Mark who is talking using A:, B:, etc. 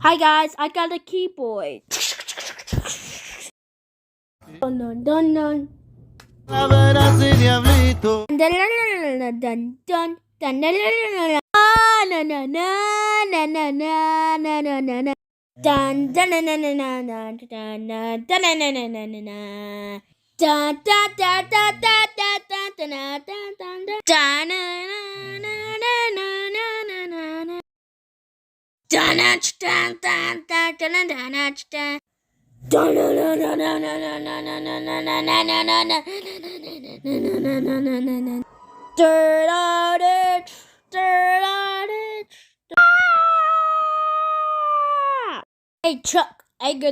A: Hi guys, I got a keyboard. Dun dun dun dun.
B: A ver así, diablito.
A: Dun dun dun dun dun dun. Na na na na na na na na na na. Dun dun na na na na na dun dun dun na na na na na na. Da da da da da da da da da da da da na na na na na na na na. Dun dun dun dun dun dun dun dun. Dun dun dun dun dun dun dun dun dun dun dun dun dun dun. Dirt on it, dirt on it. Hey Chuck, I got